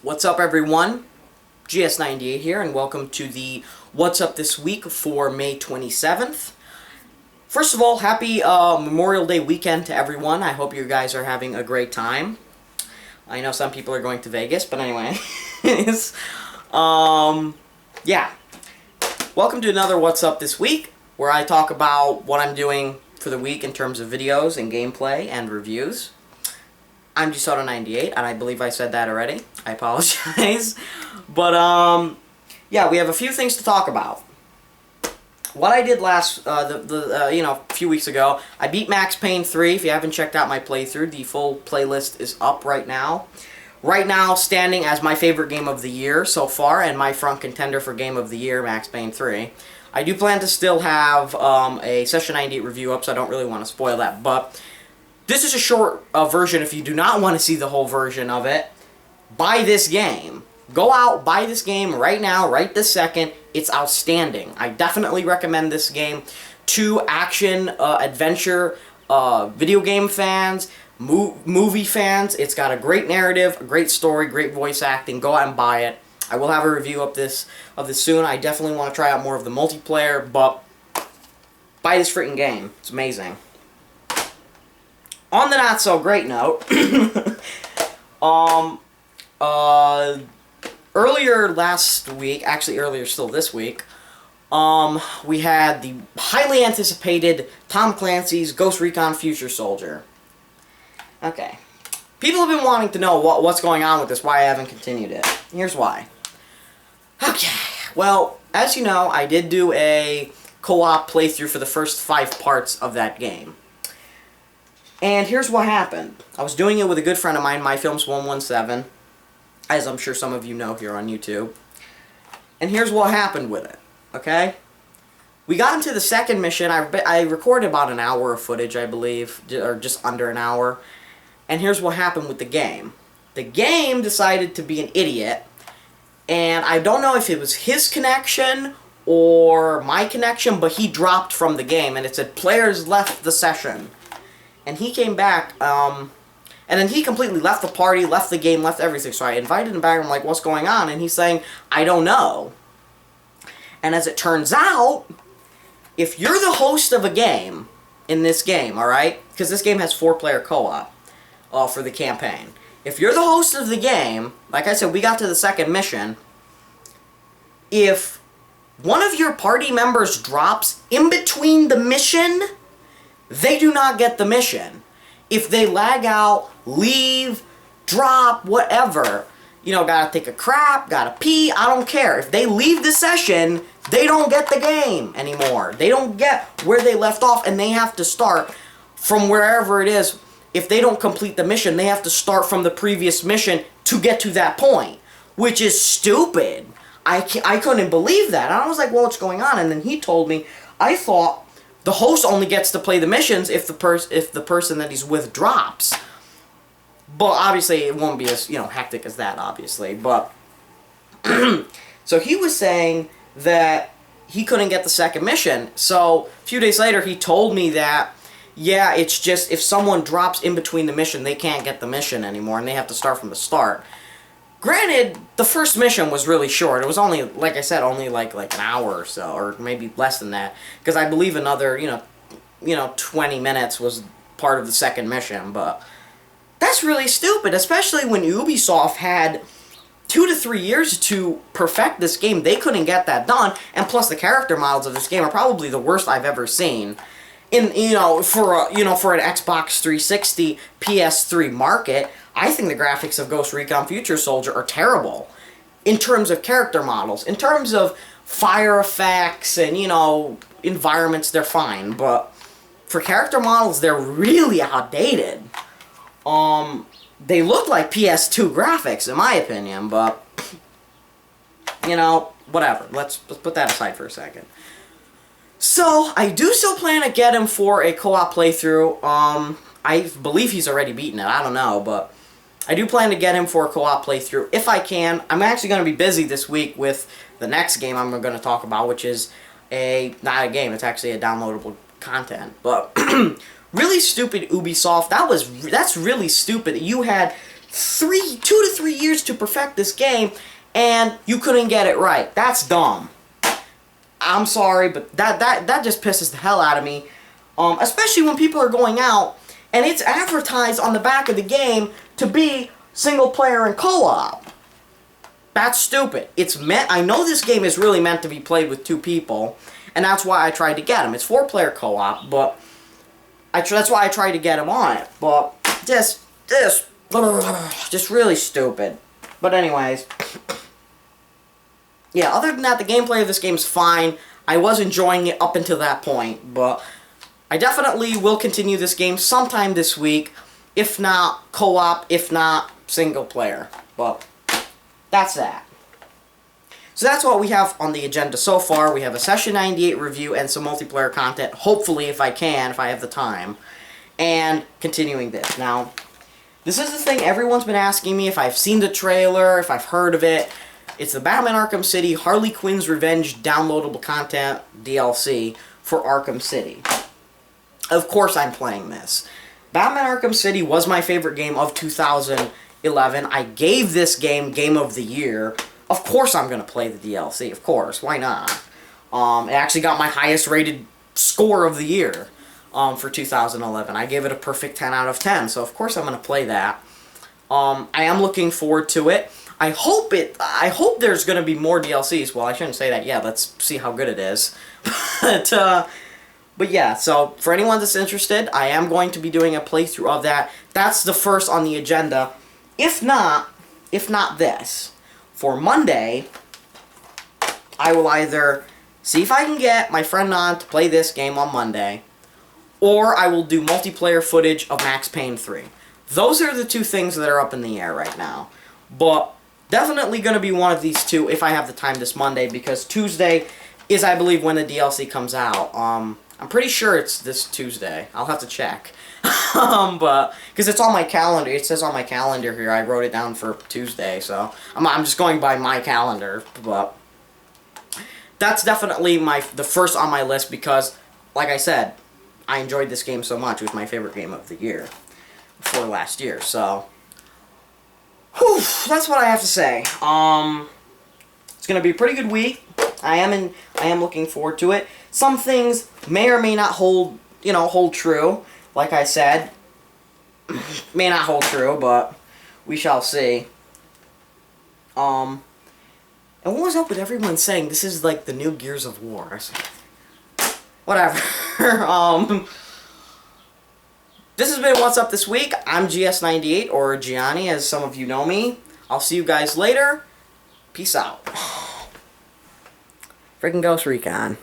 What's up, everyone? GS98 here, and welcome to the What's Up This Week for May 27th. First of all, happy Memorial Day weekend to everyone. I hope you guys are having a great time. I know some people are going to Vegas, but anyway. Yeah. Welcome to another What's Up This Week, where I talk about what I'm doing for the week in terms of videos and gameplay and reviews. I'm GSauto98, and I believe I said that already. I apologize. But, yeah, we have a few things to talk about. What I did a few weeks ago, I beat Max Payne 3. If you haven't checked out my playthrough, the full playlist is up right now. Right now, standing as my favorite game of the year so far, and my front contender for game of the year, Max Payne 3. I do plan to still have a Session 98 review up, so I don't really want to spoil that, but this is a short version. If you do not want to see the whole version of it, buy this game. Go out, buy this game right now, right this second. It's outstanding. I definitely recommend this game to action, adventure, video game fans, movie fans. It's got a great narrative, a great story, great voice acting. Go out and buy it. I will have a review of this soon. I definitely want to try out more of the multiplayer, but buy this freaking game. It's amazing. On the not so great note, earlier last week, actually earlier still this week, we had the highly anticipated Tom Clancy's Ghost Recon Future Soldier. Okay. People have been wanting to know what's going on with this, why I haven't continued it. Here's why. Okay. Well, as you know, I did do a co-op playthrough for the first 5 parts of that game. And here's what happened. I was doing it with a good friend of mine, MyFilms117, as I'm sure some of you know here on YouTube. And here's what happened with it, okay? We got into the second mission. I recorded about an hour of footage, I believe, or just under an hour. And here's what happened with the game. The game decided to be an idiot, and I don't know if it was his connection or my connection, but he dropped from the game, and it said, "Players left the session." And he came back, and then he completely left the party, left the game, left everything. So I invited him back, and I'm like, what's going on? And he's saying, I don't know. And as it turns out, if you're the host of a game, in this game, alright? Because this game has 4-player co-op for the campaign. If you're the host of the game, like I said, we got to the second mission. If one of your party members drops in between the mission, they do not get the mission. If they lag out, leave, drop, whatever, gotta take a crap, gotta pee, I don't care. If they leave the session, they don't get the game anymore. They don't get where they left off, and they have to start from wherever it is. If they don't complete the mission, they have to start from the previous mission to get to that point, which is stupid. I couldn't believe that. And I was like, well, what's going on? And then he told me, I thought the host only gets to play the missions if the person that he's with drops. But obviously it won't be as hectic as that, obviously. But so he was saying that he couldn't get the second mission. So a few days later he told me that yeah, it's just if someone drops in between the mission, they can't get the mission anymore, and they have to start from the start. Granted, the first mission was really short. It was only, like I said, only like an hour or so, or maybe less than that. Because I believe another, 20 minutes was part of the second mission. But that's really stupid, especially when Ubisoft had 2 to 3 years to perfect this game. They couldn't get that done, and plus the character models of this game are probably the worst I've ever seen. For an Xbox 360, PS3 market, I think the graphics of Ghost Recon Future Soldier are terrible. In terms of character models. In terms of fire effects and, environments, they're fine. But for character models, they're really outdated. They look like PS2 graphics, in my opinion, but, whatever. Let's put that aside for a second. So, I do still plan to get him for a co-op playthrough. I believe he's already beaten it. I don't know, but I do plan to get him for a co-op playthrough if I can. I'm actually going to be busy this week with the next game I'm going to talk about, which is not a game, it's actually a downloadable content. But really stupid Ubisoft. That's really stupid. You had 2 to 3 years to perfect this game, and you couldn't get it right. That's dumb. I'm sorry, but that just pisses the hell out of me. Especially when people are going out, and it's advertised on the back of the game to be single player and co-op. That's stupid. I know this game is really meant to be played with 2 people, and that's why I tried to get them. It's 4-player co-op, but that's why I tried to get them on it. But just really stupid. But anyways, yeah, other than that, the gameplay of this game is fine. I was enjoying it up until that point, but I definitely will continue this game sometime this week. If not co-op, if not single player. But that's that. So that's what we have on the agenda so far. We have a Session 98 review and some multiplayer content, hopefully if I have the time. And continuing this. Now, this is the thing everyone's been asking me if I've seen the trailer, if I've heard of it. It's the Batman Arkham City Harley Quinn's Revenge downloadable content DLC for Arkham City. Of course I'm playing this. Batman Arkham City was my favorite game of 2011. I gave this game Game of the Year. Of course I'm going to play the DLC, of course. Why not? It actually got my highest rated score of the year for 2011. I gave it a perfect 10 out of 10, so of course I'm going to play that. I am looking forward to it. I hope there's going to be more DLCs. Well, I shouldn't say that yet. Let's see how good it is. But yeah, so for anyone that's interested, I am going to be doing a playthrough of that. That's the first on the agenda. If not this, for Monday, I will either see if I can get my friend on to play this game on Monday, or I will do multiplayer footage of Max Payne 3. Those are the 2 things that are up in the air right now. But definitely going to be one of these 2 if I have the time this Monday, because Tuesday is, I believe, when the DLC comes out. I'm pretty sure it's this Tuesday. I'll have to check. But because it's on my calendar. It says on my calendar here. I wrote it down for Tuesday, so I'm just going by my calendar. But that's definitely the first on my list because, like I said, I enjoyed this game so much. It was my favorite game of the year before last year. So, whew, that's what I have to say. It's gonna be a pretty good week. I am looking forward to it. Some things may or may not hold true. Like I said, may not hold true, but we shall see. And what was up with everyone saying this is like the new Gears of War? Whatever. This has been What's Up This Week. I'm GS98, or Gianni, as some of you know me. I'll see you guys later. Peace out. Freaking Ghost Recon.